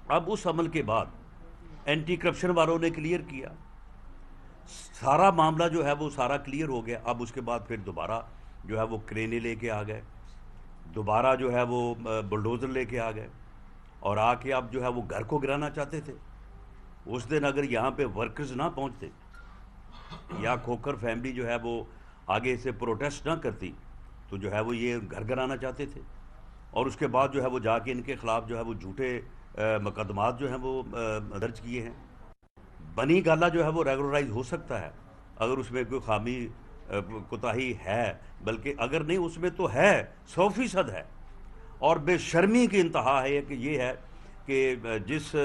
اب اس عمل کے بعد اینٹی کرپشن والوں نے کلیئر کیا، سارا معاملہ جو ہے وہ سارا کلیئر ہو گیا۔ اب اس کے بعد پھر دوبارہ جو ہے وہ کرینے لے کے آ گئے، دوبارہ جو ہے وہ بلڈوزر لے کے آ گئے، اور آ کے اب جو ہے وہ گھر کو گرانا چاہتے تھے۔ اس دن اگر یہاں پہ ورکرز نہ پہنچتے یا کھوکھر فیملی جو ہے وہ آگے سے پروٹیسٹ نہ کرتی تو جو ہے وہ یہ گھر گرانا چاہتے تھے، اور اس کے بعد جو ہے وہ جا کے ان کے خلاف جو ہے وہ جھوٹے مقدمات جو ہیں وہ درج کیے ہیں۔ بنی گالا جو ہے وہ ریگولرائز ہو سکتا ہے اگر اس میں کوئی خامی کوتاہی ہے، بلکہ اگر نہیں اس میں تو ہے، 100% ہے۔ اور بے شرمی کی انتہا ہے کہ یہ ہے کہ جس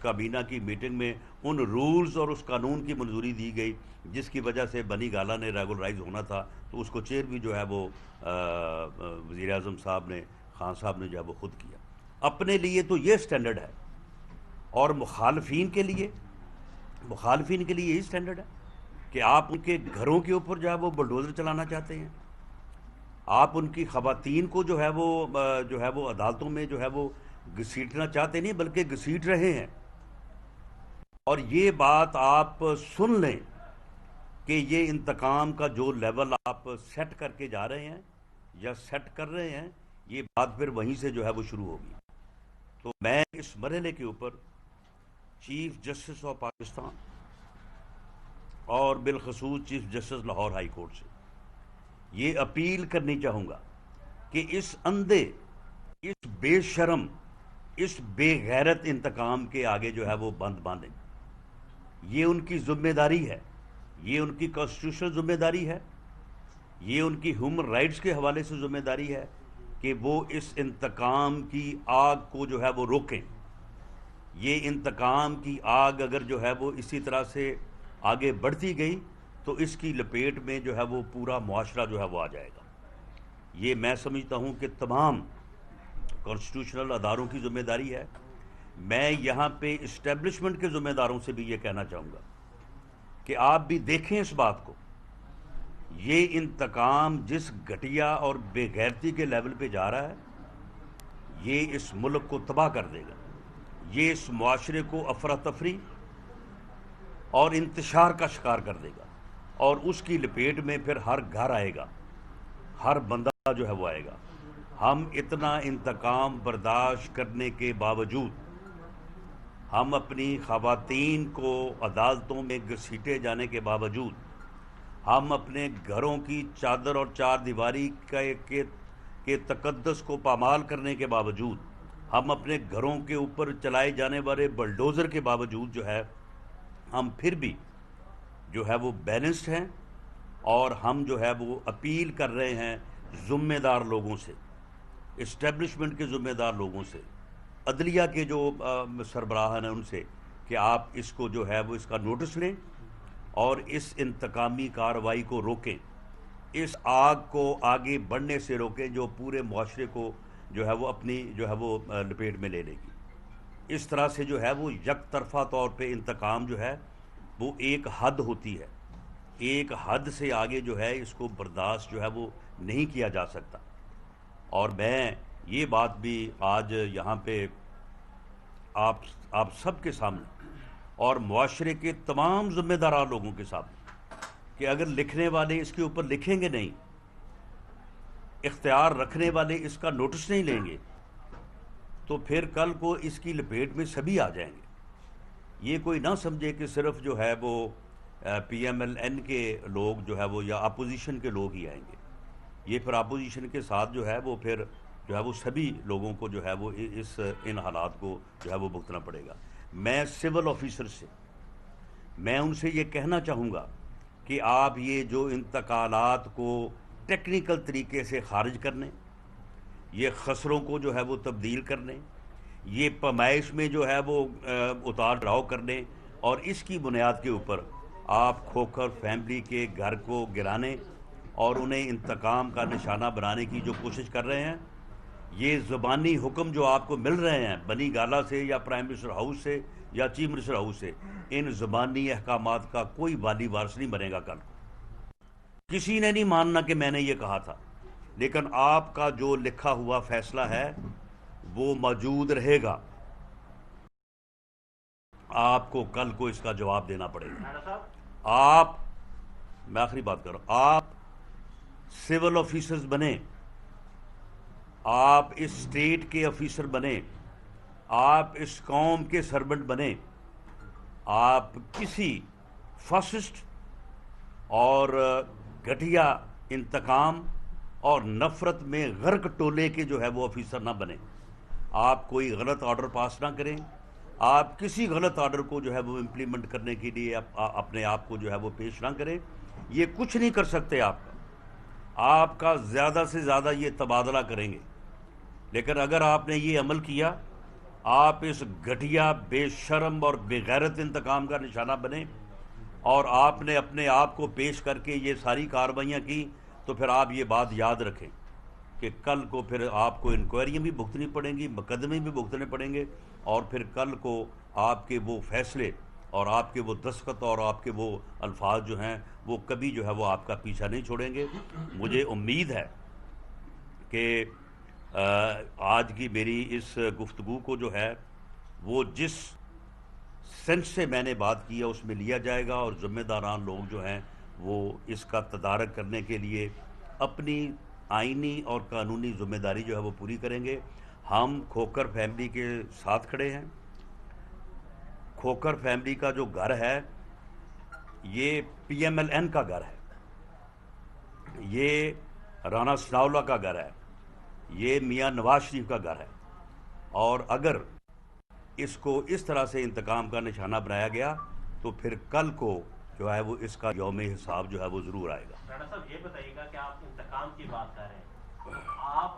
کابینہ کی میٹنگ میں ان رولز اور اس قانون کی منظوری دی گئی جس کی وجہ سے بنی گالا نے ریگولرائز ہونا تھا، تو اس کو چیئر بھی جو ہے وہ وزیر اعظم صاحب نے، خان صاحب نے جو ہے وہ خود کیا۔ اپنے لیے تو یہ سٹینڈرڈ ہے، اور مخالفین کے لیے یہی سٹینڈرڈ ہے کہ آپ ان کے گھروں کے اوپر جو ہے وہ بلڈوزر چلانا چاہتے ہیں، آپ ان کی خواتین کو جو ہے وہ عدالتوں میں جو ہے وہ گھسیٹنا چاہتے نہیں بلکہ گھسیٹ رہے ہیں۔ اور یہ بات آپ سن لیں کہ یہ انتقام کا جو لیول آپ سیٹ کر کے جا رہے ہیں یا سیٹ کر رہے ہیں، یہ بات پھر وہیں سے جو ہے وہ شروع ہوگی۔ تو میں اس مرحلے کے اوپر چیف جسٹس آف پاکستان اور بالخصوص chief justice Lahore high court سے یہ اپیل کرنی چاہوں گا کہ اس اندھے، اس بے شرم، اس بے غیرت انتقام کے آگے جو ہے وہ بند باندھیں۔ یہ ان کی ذمہ داری ہے، یہ ان کی کانسٹیٹیوشنل ذمہ داری ہے، یہ ان کی ہیومن رائٹس کے حوالے سے ذمہ داری ہے کہ وہ اس انتقام کی آگ کو جو ہے وہ روکیں۔ یہ انتقام کی آگ اگر جو ہے وہ اسی طرح سے آگے بڑھتی گئی تو اس کی لپیٹ میں جو ہے وہ پورا معاشرہ جو ہے وہ آ جائے گا۔ یہ میں سمجھتا ہوں کہ تمام کانسٹیٹیوشنل اداروں کی ذمہ داری ہے۔ میں یہاں پہ اسٹیبلشمنٹ کے ذمہ داروں سے بھی یہ کہنا چاہوں گا کہ آپ بھی دیکھیں اس بات کو، یہ انتقام جس گھٹیا اور بے غیرتی کے لیول پہ جا رہا ہے، یہ اس ملک کو تباہ کر دے گا، یہ اس معاشرے کو افراتفری اور انتشار کا شکار کر دے گا، اور اس کی لپیٹ میں پھر ہر گھر آئے گا، ہر بندہ جو ہے وہ آئے گا۔ ہم اتنا انتقام برداشت کرنے کے باوجود، ہم اپنی خواتین کو عدالتوں میں گھسیٹے جانے کے باوجود، ہم اپنے گھروں کی چادر اور چار دیواری کے تقدس کو پامال کرنے کے باوجود، ہم اپنے گھروں کے اوپر چلائے جانے والے بلڈوزر کے باوجود جو ہے ہم پھر بھی جو ہے وہ بیلنسڈ ہیں، اور ہم جو ہے وہ اپیل کر رہے ہیں ذمہ دار لوگوں سے، اسٹیبلشمنٹ کے ذمہ دار لوگوں سے، عدلیہ کے جو سربراہان ہیں ان سے، کہ آپ اس کو جو ہے وہ اس کا نوٹس لیں اور اس انتقامی کارروائی کو روکیں، اس آگ کو آگے بڑھنے سے روکیں جو پورے معاشرے کو جو ہے وہ اپنی جو ہے وہ لپیٹ میں لے لے گی۔ اس طرح سے جو ہے وہ یک طرفہ طور پہ انتقام جو ہے وہ ایک حد ہوتی ہے، ایک حد سے آگے جو ہے اس کو برداشت جو ہے وہ نہیں کیا جا سکتا۔ اور میں یہ بات بھی آج یہاں پہ آپ سب کے سامنے اور معاشرے کے تمام ذمہ دار لوگوں کے سامنے، کہ اگر لکھنے والے اس کے اوپر لکھیں گے نہیں، اختیار رکھنے والے اس کا نوٹس نہیں لیں گے، تو پھر کل کو اس کی لپیٹ میں سبھی آ جائیں گے۔ یہ کوئی نہ سمجھے کہ صرف جو ہے وہ پی ایم ایل این کے لوگ جو ہے وہ یا اپوزیشن کے لوگ ہی آئیں گے۔ یہ پھر اپوزیشن کے ساتھ جو ہے وہ پھر جو ہے وہ سبھی لوگوں کو جو ہے وہ ان حالات کو جو ہے وہ بھگتنا پڑے گا۔ میں سول آفیسر سے میں ان سے یہ کہنا چاہوں گا کہ آپ یہ جو انتقالات کو ٹیکنیکل طریقے سے خارج کرنے، یہ خسروں کو جو ہے وہ تبدیل کرنے، یہ پیمائش میں جو ہے وہ اتار چڑھاؤ کرنے، اور اس کی بنیاد کے اوپر آپ کھوکھر فیملی کے گھر کو گرانے اور انہیں انتقام کا نشانہ بنانے کی جو کوشش کر رہے ہیں، یہ زبانی حکم جو آپ کو مل رہے ہیں بنی گالا سے یا پرائم منسٹر ہاؤس سے یا چیف منسٹر ہاؤس سے، ان زبانی احکامات کا کوئی والی وارث نہیں بنے گا۔ کل کو کسی نے نہیں ماننا کہ میں نے یہ کہا تھا، لیکن آپ کا جو لکھا ہوا فیصلہ ہے وہ موجود رہے گا، آپ کو کل کو اس کا جواب دینا پڑے گا. آپ، میں آخری بات کر رہا ہوں، آپ سول آفیسرز بنیں، آپ اس اسٹیٹ کے آفیسر بنیں، آپ اس قوم کے سرونٹ بنیں، آپ کسی فاسسٹ اور گھٹیا انتقام اور نفرت میں غرق ٹولے کے جو ہے وہ آفیسر نہ بنیں. آپ کوئی غلط آرڈر پاس نہ کریں، آپ کسی غلط آرڈر کو جو ہے وہ امپلیمنٹ کرنے کے لیے اپنے آپ کو جو ہے وہ پیش نہ کریں. یہ کچھ نہیں کر سکتے آپ کا زیادہ سے زیادہ یہ تبادلہ کریں گے. لیکن اگر آپ نے یہ عمل کیا، آپ اس گھٹیا، بے شرم اور بے غیرت انتقام کا نشانہ بنے، اور آپ نے اپنے آپ کو پیش کر کے یہ ساری کارروائیاں کی، تو پھر آپ یہ بات یاد رکھیں کہ کل کو پھر آپ کو انکوائریاں بھی بھگتنی پڑیں گی، مقدمے بھی بھگتنے پڑیں گے، اور پھر کل کو آپ کے وہ فیصلے اور آپ کے وہ دستخط اور آپ کے وہ الفاظ جو ہیں وہ کبھی جو ہے وہ آپ کا پیچھا نہیں چھوڑیں گے. مجھے امید ہے کہ آج کی میری اس گفتگو کو جو ہے وہ جس سینس سے میں نے بات کی ہے اس میں لیا جائے گا، اور ذمہ داران لوگ جو ہیں وہ اس کا تدارک کرنے کے لیے اپنی آئینی اور قانونی ذمہ داری جو ہے وہ پوری کریں گے. ہم کھوکھر فیملی کے ساتھ کھڑے ہیں. کھوکھر فیملی کا جو گھر ہے یہ پی ایم ایل این کا گھر ہے، یہ رانا ثناءاللہ کا گھر ہے، یہ میاں نواز شریف کا گھر ہے. اور اگر اس کو اس طرح سے انتقام کا نشانہ بنایا گیا تو پھر کل کو جو ہے وہ اس کا یوم حساب جو ہے وہ ضرور آئے گا. رانا صاحب یہ بتائیے گا کہ آپ انتقام کی بات کر رہے ہیں،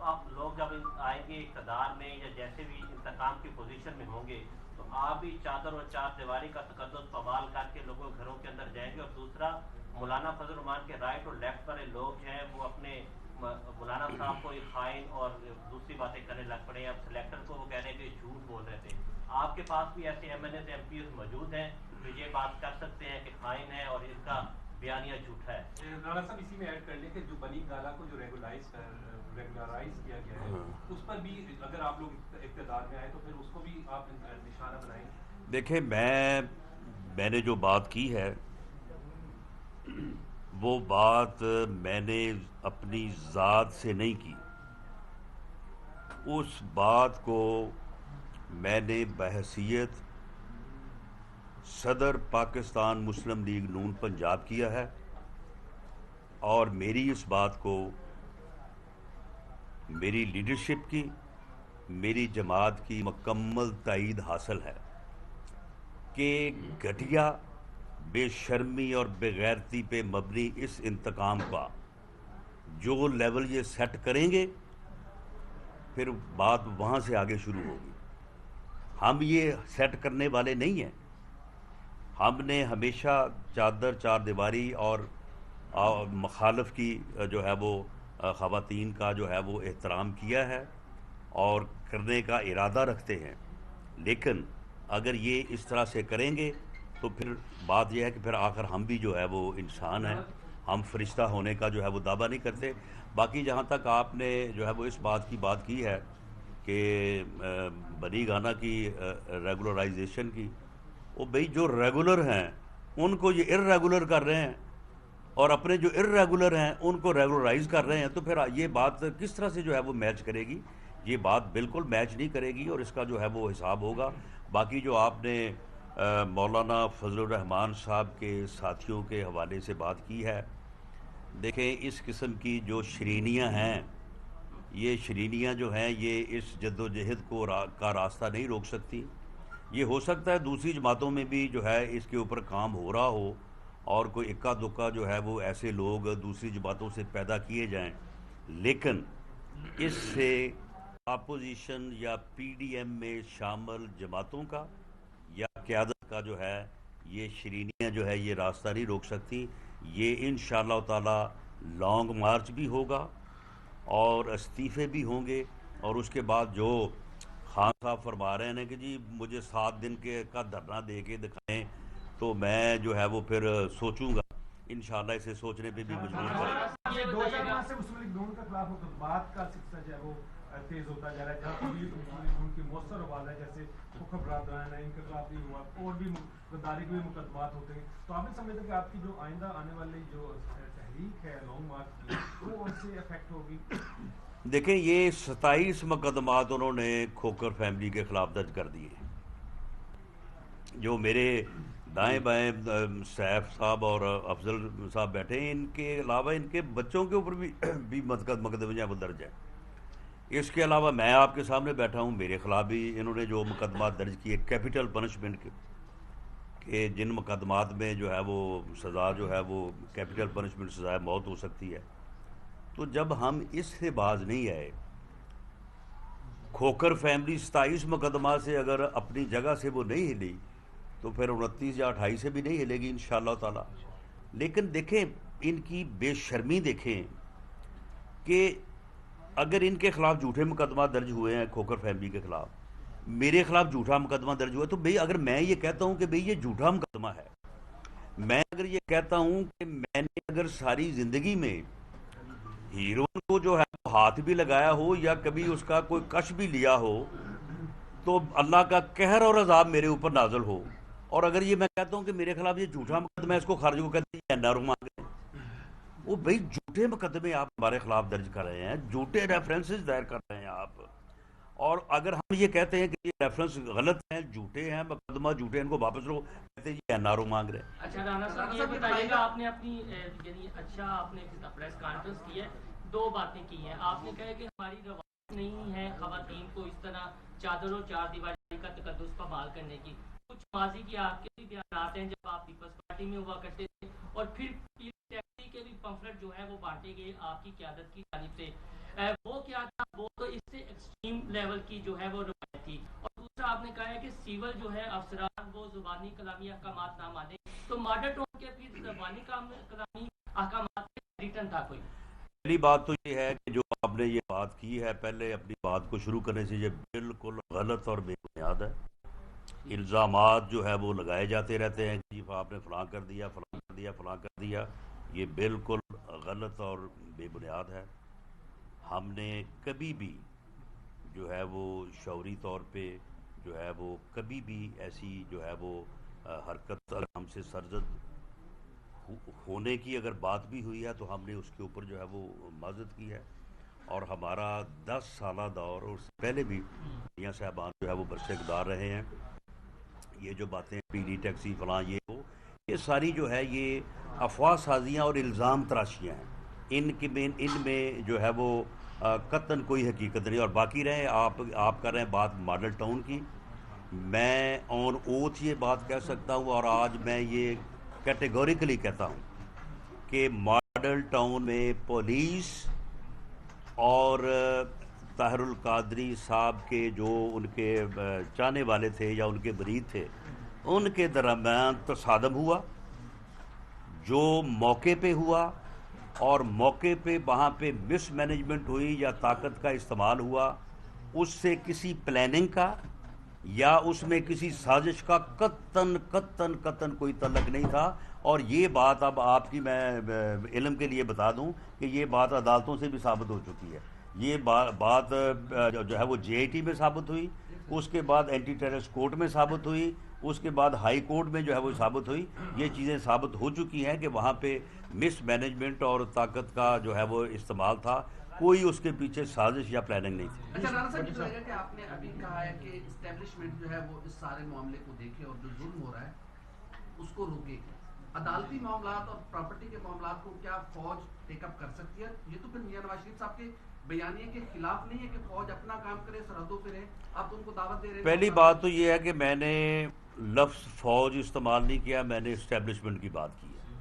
آپ لوگ جب آئیں گے اقتدار میں یا جیسے بھی انتقام کی پوزیشن میں ہوں گے تو آپ بھی چادر اور چار دیواری کا تقدس پوال کر کے لوگوں کے گھروں کے اندر جائیں گے. اور دوسرا، مولانا فضل الرحمان کے رائٹ اور لیفٹ والے لوگ ہیں وہ اپنے مولانا صاحب کو ایک خائن اور دوسری باتیں کرنے لگ پڑے ہیں. اب سلیکٹر کو وہ کہہ رہے ہیں کہ جھوٹ بول رہے تھے. آپ کے پاس بھی ایسے MNAs MPAs موجود ہیں جو یہ بات کر سکتے ہیں کہ خائن ہے اور ان کا بیانیہ جھوٹا ہے؟ رانا صاحب اسی میں ایڈ کر لیں کہ جو بنی گالا کو جو ریگولرائز کیا گیا ہے اس پر بھی اگر آپ لوگ اقتدار میں آئے تو پھر اس کو بھی آپ نشانہ بنائیں. دیکھیں، میں نے جو بات کی ہے وہ بات میں نے اپنی ذات سے نہیں کی. اس بات کو میں نے بحیثیت صدر پاکستان مسلم لیگ نون پنجاب کیا ہے، اور میری اس بات کو میری لیڈرشپ کی، میری جماعت کی مکمل تائید حاصل ہے کہ گھٹیا، بے شرمی اور بے غیرتی پہ مبنی اس انتقام کا جو لیول یہ سیٹ کریں گے پھر بات وہاں سے آگے شروع ہوگی. ہم یہ سیٹ کرنے والے نہیں ہیں. ہم نے ہمیشہ چادر چار دیواری اور مخالف کی جو ہے وہ خواتین کا جو ہے وہ احترام کیا ہے اور کرنے کا ارادہ رکھتے ہیں. لیکن اگر یہ اس طرح سے کریں گے تو پھر بات یہ ہے کہ پھر آخر ہم بھی جو ہے وہ انسان ہیں، ہم فرشتہ ہونے کا جو ہے وہ دعویٰ نہیں کرتے. باقی جہاں تک آپ نے جو ہے وہ اس بات کی ہے کہ بنی گانا کی ریگولرائزیشن کی، وہ بھئی جو ریگولر ہیں ان کو یہ ارریگولر کر رہے ہیں اور اپنے جو ارریگولر ہیں ان کو ریگولرائز کر رہے ہیں، تو پھر یہ بات کس طرح سے جو ہے وہ میچ کرے گی؟ یہ بات بالکل میچ نہیں کرے گی، اور اس کا جو ہے وہ حساب ہوگا. باقی جو آپ نے مولانا فضل الرحمان صاحب کے ساتھیوں کے حوالے سے بات کی ہے، دیکھیں اس قسم کی جو شرینیاں ہیں، یہ شرینیاں جو ہیں یہ اس جد و جہد کا راستہ نہیں روک سکتی. یہ ہو سکتا ہے دوسری جماعتوں میں بھی جو ہے اس کے اوپر کام ہو رہا ہو اور کوئی اکا دکا جو ہے وہ ایسے لوگ دوسری جماعتوں سے پیدا کیے جائیں، لیکن اس سے اپوزیشن یا پی ڈی ایم میں شامل جماعتوں کا یا قیادت کا جو ہے یہ شرینیاں جو ہے یہ راستہ نہیں روک سکتی. یہ انشاءاللہ تعالی لانگ مارچ بھی ہوگا اور استعفے بھی ہوں گے، اور اس کے بعد جو خان صاحب فرما رہے ہیں کہ جی مجھے 7 دن کا دھرنا دے کے دکھائیں، تو میں جو ہے وہ پھر سوچوں گا. انشاءاللہ اسے سوچنے پہ بھی مجبور کریں گا. یہ 2-4 ماہ سے مسلم لیگ نون کے خلاف بات کا سلسلہ جو ہے وہ تیز ہوتا جا رہا ہے, جہاں بھی ان کی مؤثر آواز ہے, جیسے کھوکھر برادران ہیں, ان کے خلاف بھی ہوا, اور بھی غداری کے بھی مقدمات ہوتے ہیں, تو آپ نہیں سمجھتے کہ آپ کی جو آئندہ آنے والی جو تحریک ہے لانگ مارچ کی, وہ ان سے افیکٹ ہوگی؟ دیکھیں, یہ 27 مقدمات انہوں نے کھوکھر فیملی کے خلاف درج کر دیے. جو میرے دائیں بائیں سیف صاحب اور افضل صاحب بیٹھے ہیں, ان کے علاوہ ان کے بچوں کے اوپر بھی مقدمے جو درج ہیں. اس کے علاوہ میں آپ کے سامنے بیٹھا ہوں, میرے خلاف بھی انہوں نے جو مقدمات درج کیے کیپٹل پنشمنٹ کے, کہ جن مقدمات میں جو ہے وہ سزا جو ہے وہ کیپٹل پنشمنٹ سزائے موت ہو سکتی ہے. تو جب ہم اس سے باز نہیں آئے, کھوکھر فیملی 27 مقدمات سے اگر اپنی جگہ سے وہ نہیں ہلی, تو پھر 29 یا 28 سے بھی نہیں ہلے گی انشاءاللہ تعالی. لیکن دیکھیں ان کی بے شرمی, دیکھیں کہ اگر ان کے خلاف جھوٹے مقدمات درج ہوئے ہیں, کھوکھر فیملی کے خلاف, میرے خلاف جھوٹا مقدمہ درج ہوا, تو بھئی اگر میں یہ کہتا ہوں کہ بھئی یہ جھوٹا مقدمہ ہے, میں اگر یہ کہتا ہوں کہ میں نے اگر ساری زندگی میں ہیروئن کو جو ہے ہاتھ بھی لگایا ہو یا کبھی اس کا کوئی کش بھی لیا ہو, تو اللہ کا قہر اور عذاب میرے اوپر نازل ہو, اور اگر یہ میں کہتا ہوں کہ میرے خلاف یہ جھوٹا مقدمہ ہے, اس کو خارج کو کہتے ہیں این آر او مانگ رہے ہیں. وہ بھئی جھوٹے مقدمے آپ ہمارے خلاف درج کر رہے ہیں, جھوٹے ریفرنسز دائر کر رہے ہیں آپ, اور اگر ہم یہ کہتے ہیں کہ یہ ریفرنس غلط ہیں, جھوٹے ہیں, مقدمہ جھوٹے ہیں, ان کو واپس لو, کہتے ہیں یہ این آر او مانگ رہے ہیں. اچھا رانا صاحب یہ بتائیے گا, آپ نے اپنی یعنی اچھا آپ نے پریس کانفرنس کی ہے, 2 باتیں کی ہیں. آپ نے کہا کہ ہماری روایت نہیں ہے خواتین کو اس طرح چادر و چار دیواری کا تقدس پامال کرنے کی. کچھ ماضی کی آپ کے بھی بیانات ہیں جب آپ پیپلز پارٹی میں ہوا کرتے تھے, اور پھر ٹیکسی کے بھی پمفلٹ جو ہے وہ بانٹے گئے آپ کی قیادت کی جانب سے. وہ کیا تھا, وہ تو اس سے ایکسٹریم لیول کی جو ہے وہ روایت تھی. اور دوسرا آپ نے کہا ہے کہ سیول جو ہے افسران وہ زبانی کلامی احکامات نہ مانے, تو ماڈل ٹون کے پھر زبانی کلامی احکامات میں ریٹرن تھا کوئی؟ پہلی بات تو یہ ہے کہ جو آپ نے یہ بات کی ہے, پہلے اپنی بات کو شروع کرنے سے, یہ بالکل غلط اور بے بنیاد ہے. الزامات جو ہے وہ لگائے جاتے رہتے ہیں کہ آپ نے فلاں کر دیا, فلاں کر دیا, فلاں کر دیا. یہ بالکل غلط اور بے بنیاد ہے. ہم نے کبھی بھی جو ہے وہ شعوری طور پہ جو ہے وہ کبھی بھی ایسی جو ہے وہ حرکت اگر ہم سے سرزد ہونے کی اگر بات بھی ہوئی ہے, تو ہم نے اس کے اوپر جو ہے وہ معذرت کی ہے. اور ہمارا 10 سالہ دور, اور اس سے پہلے بھی میاں صاحبان جو ہے وہ برسے اقتدار رہے ہیں. یہ جو باتیں پی ڈی ٹیکسی فلاں یہ ساری جو ہے یہ افواہ سازیاں اور الزام تراشیاں ہیں. ان میں جو ہے وہ قطعاً کوئی حقیقت نہیں. اور باقی رہے آپ کر رہے ہیں بات ماڈل ٹاؤن کی, میں آن اوتھ یہ بات کہہ سکتا ہوں, اور آج میں یہ کیٹیگوریکلی کہتا ہوں کہ ماڈل ٹاؤن میں پولیس اور طاہر القادری صاحب کے جو ان کے چاہنے والے تھے یا ان کے مرید تھے, ان کے درمیان تصادم ہوا, جو موقع پہ ہوا, اور موقع پہ وہاں پہ مس مینجمنٹ ہوئی یا طاقت کا استعمال ہوا, اس سے کسی پلاننگ کا یا اس میں کسی سازش کا قطعاً کوئی تعلق نہیں تھا. اور یہ بات اب آپ کی میں علم کے لیے بتا دوں کہ یہ بات عدالتوں سے بھی ثابت ہو چکی ہے. یہ بات جو ہے وہ جے آئی ٹی میں ثابت ہوئی, اس کے بعد اینٹی ٹیررسٹ کورٹ میں ثابت ہوئی, اس کے بعد ہائی کورٹ میں جو ہے وہ ثابت ہوئی. یہ چیزیں ثابت ہو چکی ہیں کہ وہاں پہ مس مینجمنٹ اور طاقت کا جو ہے وہ استعمال تھا, کوئی اس کے پیچھے سازش یا پلاننگ نہیں تھی. اچھا رانا صاحب, یہ لگا کہ آپ نے ابھی کہا ہے کہ اسٹیبلشمنٹ جو ہے وہ اس سارے معاملے کو دیکھے اور جو ظلم ہو رہا ہے اس کو روکے. عدالتی معاملات اور پراپرٹی کے معاملات کو کیا فوج ٹیک اپ کر سکتی ہے؟ یہ تو پھر میاں نواز شریف صاحب کے بیانیے کے خلاف نہیں ہے کہ فوج اپنا کام کرے, سرحدوں پہ رہے, آپ تو ان کو دعوت دے رہے ہیں. پہلی بات تو یہ ہے کہ میں نے لفظ فوج استعمال نہیں کیا, میں نے اسٹیبلشمنٹ کی بات کی ہے.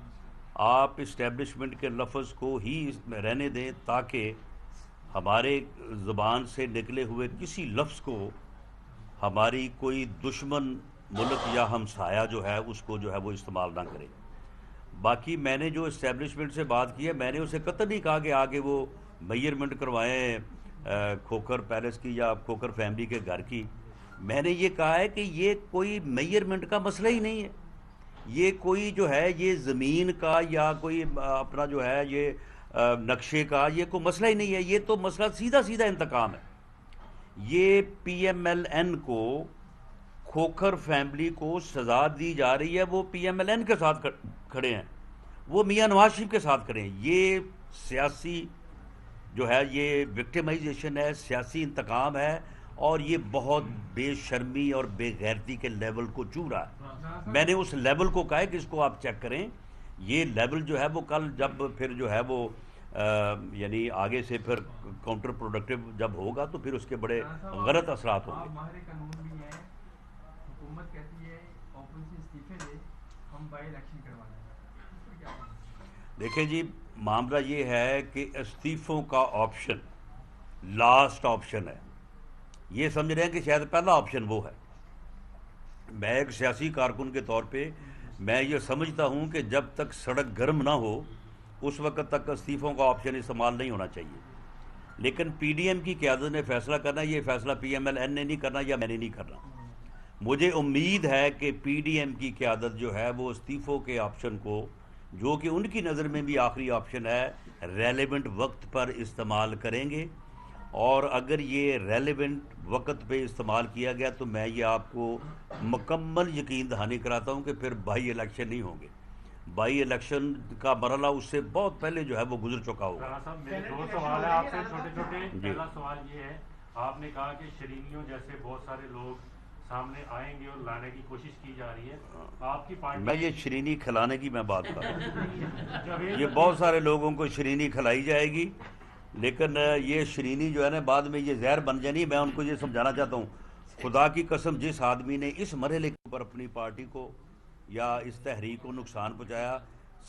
آپ اسٹیبلشمنٹ کے لفظ کو ہی رہنے دیں تاکہ ہمارے زبان سے نکلے ہوئے کسی لفظ کو ہماری کوئی دشمن ملک یا ہمسایہ جو ہے اس کو جو ہے وہ استعمال نہ کرے. باقی میں نے جو اسٹیبلشمنٹ سے بات کی ہے, میں نے اسے قطعاً نہیں کہا کہ آگے وہ میئرمنٹ کروائیں کھوکھر پیلس کی یا کھوکھر فیملی کے گھر کی. میں نے یہ کہا ہے کہ یہ کوئی میئرمنٹ کا مسئلہ ہی نہیں ہے, یہ کوئی جو ہے یہ زمین کا یا کوئی اپنا جو ہے یہ نقشے کا یہ کوئی مسئلہ ہی نہیں ہے. یہ تو مسئلہ سیدھا انتقام ہے. یہ پی ایم ایل این کو، کھوکھر فیملی کو سزا دی جا رہی ہے، وہ پی ایم ایل این کے ساتھ کھڑے ہیں، وہ میاں نواز شریف کے ساتھ کھڑے ہیں. یہ سیاسی جو ہے یہ وکٹمائزیشن ہے، سیاسی انتقام ہے، اور یہ بہت بے شرمی اور بے غیرتی کے لیول کو چھو رہا ہے. میں نے اس لیول کو کہا ہے کہ اس کو آپ چیک کریں. یہ لیول جو ہے وہ کل جب پھر جو ہے وہ یعنی آگے سے پھر کاؤنٹر پروڈکٹیو جب ہوگا تو پھر اس کے بڑے غلط اثرات ہوں آپ گے. ماہر قانون بھی ہیں، حکومت کہتی ہے اپوزیشن استعفے دے، ہم بائی الیکشن کروانا ہے. دیکھیں جی، معاملہ یہ ہے کہ استعفوں کا آپشن لاسٹ آپشن ہے. یہ سمجھ رہے ہیں کہ شاید پہلا آپشن وہ ہے. میں ایک سیاسی کارکن کے طور پہ میں یہ سمجھتا ہوں کہ جب تک سڑک گرم نہ ہو اس وقت تک استعفوں کا آپشن استعمال نہیں ہونا چاہیے. لیکن پی ڈی ایم کی قیادت نے فیصلہ کرنا، یہ فیصلہ پی ایم ایل این نے نہیں کرنا یا میں نے نہیں کرنا. مجھے امید ہے کہ پی ڈی ایم کی قیادت جو ہے وہ استعفوں کے آپشن کو، جو کہ ان کی نظر میں بھی آخری آپشن ہے، ریلیونٹ وقت پر استعمال کریں گے. اور اگر یہ ریلیونٹ وقت پہ استعمال کیا گیا تو میں یہ آپ کو مکمل یقین دہانی کراتا ہوں کہ پھر بائی الیکشن نہیں ہوں گے. بائی الیکشن کا مرحلہ اس سے بہت پہلے جو ہے وہ گزر چکا ہوگا. رانا صاحب میرے دو سوال ہیں آپ سے چھوٹے چھوٹے. پہلا سوال یہ ہے، آپ نے کہا کہ شرینیوں جیسے بہت سارے لوگ سامنے آئیں گے اور لانے کی کوشش کی جا رہی ہے. آپ کی پارٹی میں یہ شرینی کھلانے کی میں بات کر رہا ہوں. یہ بہت سارے لوگوں کو شرینی کھلائی جائے گی، لیکن یہ شرینی جو ہے نا بعد میں یہ زہر بن جانی. میں ان کو یہ سمجھانا چاہتا ہوں، خدا کی قسم جس آدمی نے اس مرحلے کے اوپر اپنی پارٹی کو یا اس تحریک کو نقصان پہنچایا،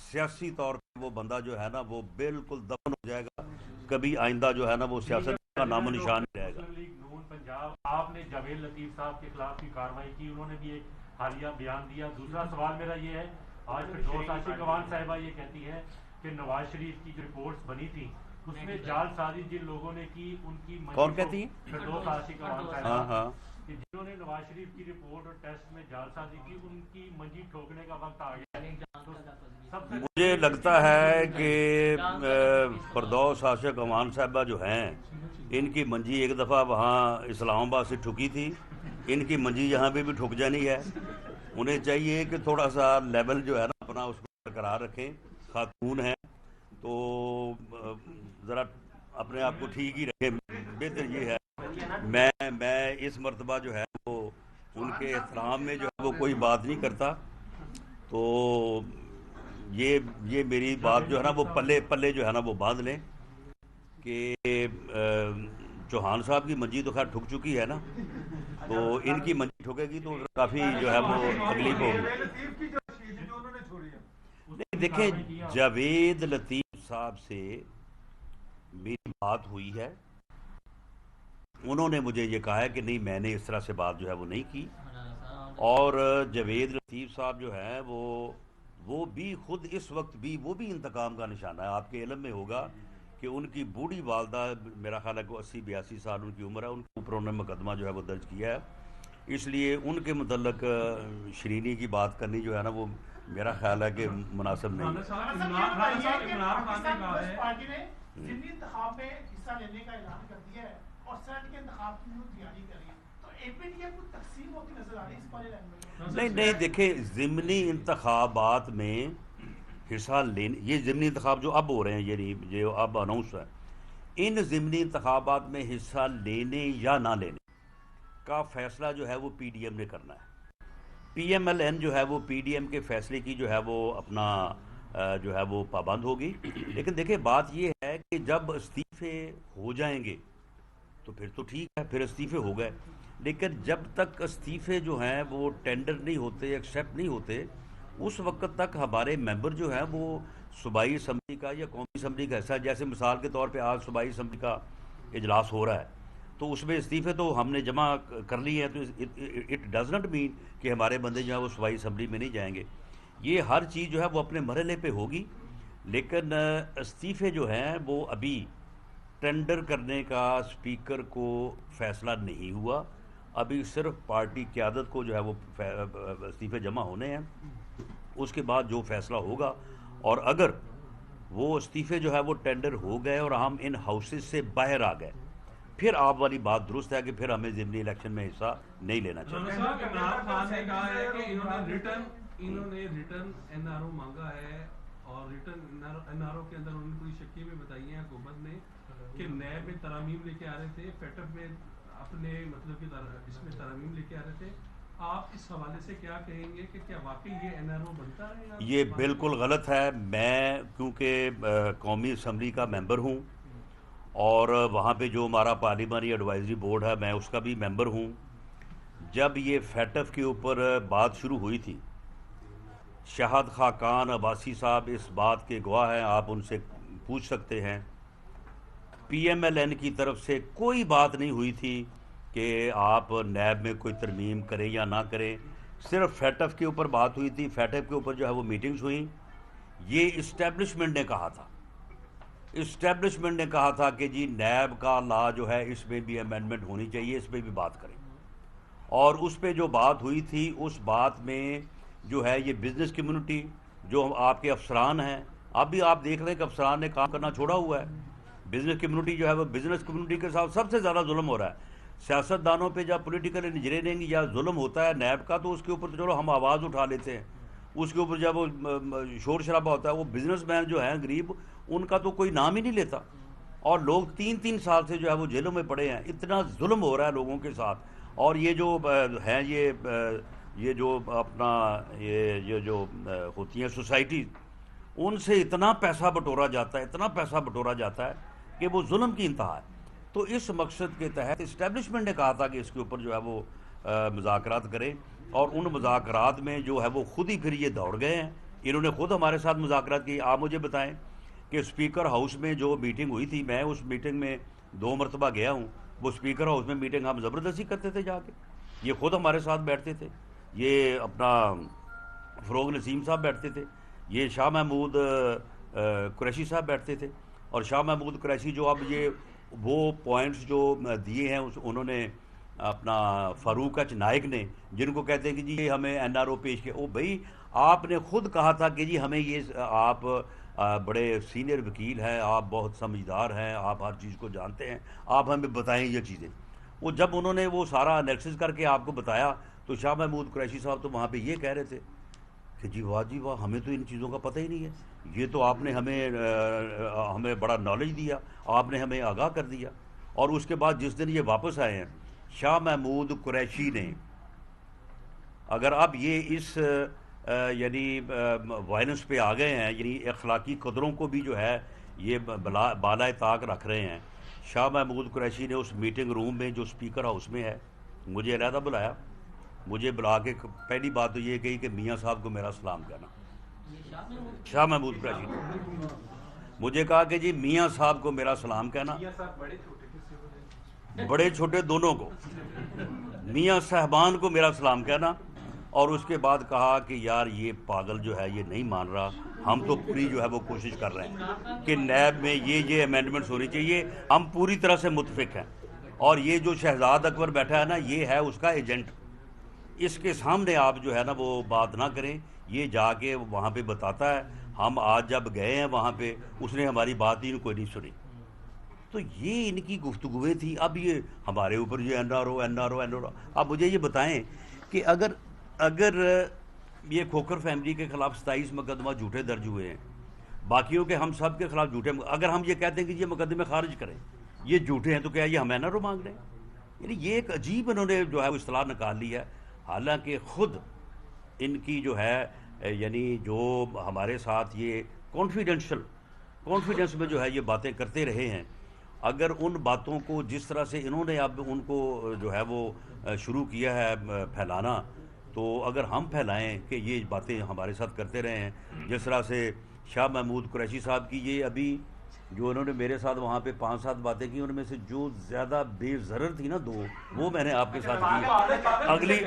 سیاسی طور پہ وہ بندہ جو ہے نا وہ بالکل دفن ہو جائے گا. کبھی آئندہ جو ہے نا وہ سیاست کا نام و نشان نہیں رہے گا. مسلم لیگ نون پنجاب، آپ نے جاوید لطیف صاحب کے خلاف کی کارروائی کی، انہوں نے بھی ایک حالیہ بیان دیا. دوسرا سوال میرا یہ ہے، آج فردوس عاشق امان صاحبہ یہ کہتی ہے کہ نواز شریف کی جو رپورٹس بنی تھی اس میں جعل سازی جن لوگوں نے کی ان کی کون کہتی ہیں؟ فردوس عاشق امان ہاں صاحبہ، ہاں کہ جنہوں نے نواز شریف کی رپورٹ اور ٹیسٹ میں جعل سازی کی ان کی منجی ٹھوکنے کا وقت آ گیا. مجھے لگتا ہے کہ فردوس عاشق امان صاحبہ جو ہیں ان کی منجی ایک دفعہ وہاں اسلام آباد سے ٹھکی تھی، ان کی منجی یہاں پہ بھی ٹھک جانی ہے. انہیں چاہیے کہ تھوڑا سا لیول جو ہے نا اپنا اس کو برقرار رکھیں. خاتون ہیں تو ذرا اپنے آپ کو ٹھیک ہی رکھیں، بہتر یہ ہے. میں اس مرتبہ جو ہے وہ ان کے احترام میں جو ہے وہ کوئی بات نہیں کرتا. تو یہ میری بات جو ہے نا وہ پلے جو ہے نا وہ باندھ لیں کہ چوہان صاحب کی منجی تو خیر ٹھک چکی ہے نا، تو ان کی منجی ٹھکے گی تو کافی جو ہے وہ تکلیف ہوگی. نہیں دیکھیں، جاوید لطیف صاحب سے میری بات ہوئی ہے، انہوں نے مجھے یہ کہا ہے کہ نہیں میں نے اس طرح سے بات جو ہے وہ نہیں کی. اور جاوید لطیف صاحب جو ہے وہ بھی خود اس وقت بھی وہ بھی انتقام کا نشانہ ہے. آپ کے علم میں ہوگا کہ ان کی بوڑھی والدہ، میرا خیال ہے کہ 80-82 سال ان کی عمر ہے، ان کے اوپر انہوں نے مقدمہ جو ہے وہ درج کیا ہے. اس لیے ان کے متعلق شرینی کی بات کرنی جو ہے نا وہ میرا خیال ہے کہ مناسب نہیں ہے. پارٹی نے ضمنی انتخاب میں حصہ لینے کا اعلان کر دیا ہے اور سینٹ کے انتخاب کی تیاری کر رہی ہے، تو اے پی ڈی ایم کو تقسیم ہوتی نظر آ رہی ہے اس بارے میں؟ نہیں دیکھیں، ضمنی انتخابات میں حصہ لینے، یہ ضمنی انتخاب جو اب ہو رہے ہیں یعنی جو اب اناؤنس ہے، ان ضمنی انتخابات میں حصہ لینے یا نہ لینے کا فیصلہ جو ہے وہ پی ڈی ایم نے کرنا ہے. پی ایم ایل این جو ہے وہ پی ڈی ایم کے فیصلے کی جو ہے وہ اپنا جو ہے وہ پابند ہوگی. لیکن دیکھیں بات یہ ہے کہ جب استعفے ہو جائیں گے تو پھر تو ٹھیک ہے، پھر استعفے ہو گئے. لیکن جب تک استعفے جو ہیں وہ ٹینڈر نہیں ہوتے، ایکسیپٹ نہیں ہوتے، اس وقت تک ہمارے ممبر جو ہیں وہ صوبائی اسمبلی کا یا قومی اسمبلی کا حصہ، جیسے مثال کے طور پہ آج صوبائی اسمبلی کا اجلاس ہو رہا ہے تو اس میں استعفے تو ہم نے جمع کر لی ہے، تو اٹ ڈز ناٹ مین کہ ہمارے بندے جو ہیں وہ صوبائی اسمبلی میں نہیں جائیں گے. یہ ہر چیز جو ہے وہ اپنے مرحلے پہ ہوگی. لیکن استعفے جو ہیں وہ ابھی ٹینڈر کرنے کا اسپیکر کو فیصلہ نہیں ہوا، ابھی صرف پارٹی قیادت کو جو ہے وہ استعفے جمع ہونے ہیں. اس کے بعد جو فیصلہ ہوگا، اور اگر وہ استعفے جو ہے وہ ٹینڈر ہو گئے اور ہم ان ہاؤسز سے باہر آ گئے، پھر آپ والی بات درست ہے کہ پھر ہمیں ضمنی الیکشن میں حصہ نہیں لینا چاہیے. عمران خان نے کہا ہے کہ انہوں نے ریٹرن این آر او مانگا ہے اور ریٹرن این آر او کے اندر انہوں نے کوئی شکیے بھی بتائی ہیں حکومت نے کہ نیب میں ترامیم لے کے آ رہے تھے, فیٹف میں اپنے مطلب کہ اس میں ترامیم لے کے آ رہے تھے. آپ اس حوالے سے کیا کہیں گے کہ کیا واقعی یہ این آر او بنتا رہے گا؟ یہ بالکل غلط ہے. میں کیونکہ قومی اسمبلی کا ممبر ہوں اور وہاں پہ جو ہمارا پارلیمانی ایڈوائزری بورڈ ہے میں اس کا بھی ممبر ہوں. جب یہ فیٹف کے اوپر بات شروع ہوئی تھی, شہاد خاقان عباسی صاحب اس بات کے گواہ ہیں, آپ ان سے پوچھ سکتے ہیں. پی ایم ایل این کی طرف سے کوئی بات نہیں ہوئی تھی کہ آپ نیب میں کوئی ترمیم کریں یا نہ کریں. صرف فیٹف کے اوپر بات ہوئی تھی. فیٹف کے اوپر جو ہے وہ میٹنگز ہوئیں. یہ اسٹیبلشمنٹ نے کہا تھا, اسٹیبلشمنٹ نے کہا تھا کہ جی نیب کا لا جو ہے اس میں بھی امینڈمنٹ ہونی چاہیے, اس پہ بھی بات کریں. اور اس پہ جو بات ہوئی تھی اس بات میں جو ہے یہ بزنس کمیونٹی, جو آپ کے افسران ہیں, اب بھی آپ دیکھ لیں کہ افسران نے کام کرنا چھوڑا ہوا ہے. بزنس کمیونٹی جو ہے وہ بزنس کمیونٹی کے ساتھ سب سے زیادہ ظلم ہو رہا ہے. سیاست دانوں پہ جب پولیٹیکل انجینئرنگ یا ظلم ہوتا ہے نیب کا تو اس کے اوپر تو چلو ہم آواز اٹھا لیتے ہیں, اس کے اوپر جب وہ شور شرابہ ہوتا ہے وہ بزنس مین جو ہیں غریب ان کا تو کوئی نام ہی نہیں لیتا. اور لوگ 3 سال سے جو ہے وہ جیلوں میں پڑے ہیں. اتنا ظلم ہو رہا ہے لوگوں کے ساتھ. اور یہ جو ہیں یہ جو اپنا یہ جو ہوتی ہیں سوسائٹیز, ان سے اتنا پیسہ بٹورا جاتا ہے, اتنا پیسہ بٹورا جاتا ہے کہ وہ ظلم کی انتہا ہے. تو اس مقصد کے تحت اسٹیبلشمنٹ نے کہا تھا کہ اس کے اوپر جو ہے وہ مذاکرات کریں, اور ان مذاکرات میں جو ہے وہ خود ہی پھر یہ دوڑ گئے ہیں. انہوں نے خود ہمارے ساتھ مذاکرات کی. آپ مجھے بتائیں کہ اسپیکر ہاؤس میں جو میٹنگ ہوئی تھی, میں اس میٹنگ میں 2 مرتبہ گیا ہوں. وہ اسپیکر ہاؤس میں میٹنگ ہم زبردستی کرتے تھے جا کے, یہ خود ہمارے ساتھ بیٹھتے تھے. یہ اپنا فروغ نسیم صاحب بیٹھتے تھے, یہ شاہ محمود قریشی صاحب بیٹھتے تھے. اور شاہ محمود قریشی جو اب یہ وہ پوائنٹس جو دیے ہیں انہوں نے اپنا فاروق اچ نائک نے, جن کو کہتے ہیں کہ جی یہ ہمیں این آر او پیش کیا. او بھائی آپ نے خود کہا تھا کہ جی ہمیں یہ, آپ بڑے سینئر وکیل ہیں, آپ بہت سمجھدار ہیں, آپ ہر چیز کو جانتے ہیں, آپ ہمیں بتائیں یہ چیزیں. وہ جب انہوں نے وہ سارا انیکسس کر کے آپ کو بتایا تو شاہ محمود قریشی صاحب تو وہاں پہ یہ کہہ رہے تھے کہ جی واہ ہمیں تو ان چیزوں کا پتہ ہی نہیں ہے, یہ تو آپ نے ہمیں بڑا نالج دیا, آپ نے ہمیں آگاہ کر دیا. اور اس کے بعد جس دن یہ واپس آئے ہیں شاہ محمود قریشی نے, اگر اب یہ اس یعنی وائلنس پہ آ گئے ہیں, یعنی اخلاقی قدروں کو بھی جو ہے یہ بالائے طاق رکھ رہے ہیں. شاہ محمود قریشی نے اس میٹنگ روم میں جو اسپیکر ہاؤس میں ہے مجھے علیحدہ بلایا. مجھے بلا کے پہلی بات تو یہ کہی کہ میاں صاحب کو میرا سلام کہنا. شاہ محمود قریشی نے مجھے کہا کہ جی میاں صاحب کو میرا سلام کہنا, بڑے چھوٹے دونوں کو, میاں صاحبان کو میرا سلام کہنا. اور اس کے بعد کہا کہ یار یہ پاگل جو ہے یہ نہیں مان رہا, ہم تو پوری جو ہے وہ کوشش کر رہے ہیں کہ نیب میں یہ امینڈمنٹس ہونی چاہیے, ہم پوری طرح سے متفق ہیں. اور یہ جو شہزاد اکبر بیٹھا ہے نا, یہ ہے اس کا ایجنٹ. اس کے سامنے آپ جو ہے نا وہ بات نہ کریں, یہ جا کے وہاں پہ بتاتا ہے. ہم آج جب گئے ہیں وہاں پہ اس نے ہماری بات ہی کوئی نہیں سنی. تو یہ ان کی گفتگویں تھی. اب یہ ہمارے اوپر یہ این آر او. اب مجھے یہ بتائیں کہ اگر یہ کھوکھر فیملی کے خلاف 27 مقدمہ جھوٹے درج ہوئے ہیں, باقیوں کے ہم سب کے خلاف جھوٹے, اگر ہم یہ کہتے ہیں کہ یہ مقدمے خارج کریں, یہ جھوٹے ہیں, تو کیا یہ ہم این آر او مانگ رہے ہیں؟ یعنی یہ ایک عجیب انہوں نے جو ہے وہ اصطلاح نکال لی ہے. حالانکہ خود ان کی جو ہے یعنی جو ہمارے ساتھ یہ کانفیڈنس میں جو ہے یہ باتیں کرتے رہے ہیں, اگر ان باتوں کو جس طرح سے انہوں نے اب ان کو جو ہے وہ شروع کیا ہے پھیلانا, تو اگر ہم پھیلائیں کہ یہ باتیں ہمارے ساتھ کرتے رہے ہیں, جس طرح سے شاہ محمود قریشی صاحب کی یہ ابھی جو انہوں نے میرے ساتھ وہاں پہ 5-7 باتیں کی, ان میں سے جو زیادہ بے ضرر تھی نا 2, وہ میں نے آپ کے ساتھ کی.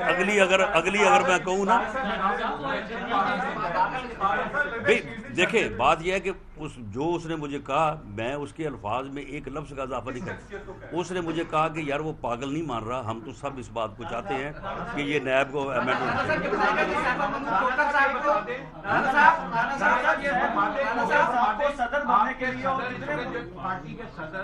اگلی اگر میں کہوں نا, دیکھیں بات یہ ہے کہ اس نے مجھے کہا, میں اس کے الفاظ میں ایک لفظ کا اضافہ نہیں کرتا. اس نے مجھے کہا کہ یار وہ پاگل نہیں مان رہا, ہم تو سب اس بات کو چاہتے ہیں کہ یہ نیب کو پارٹی کے صدر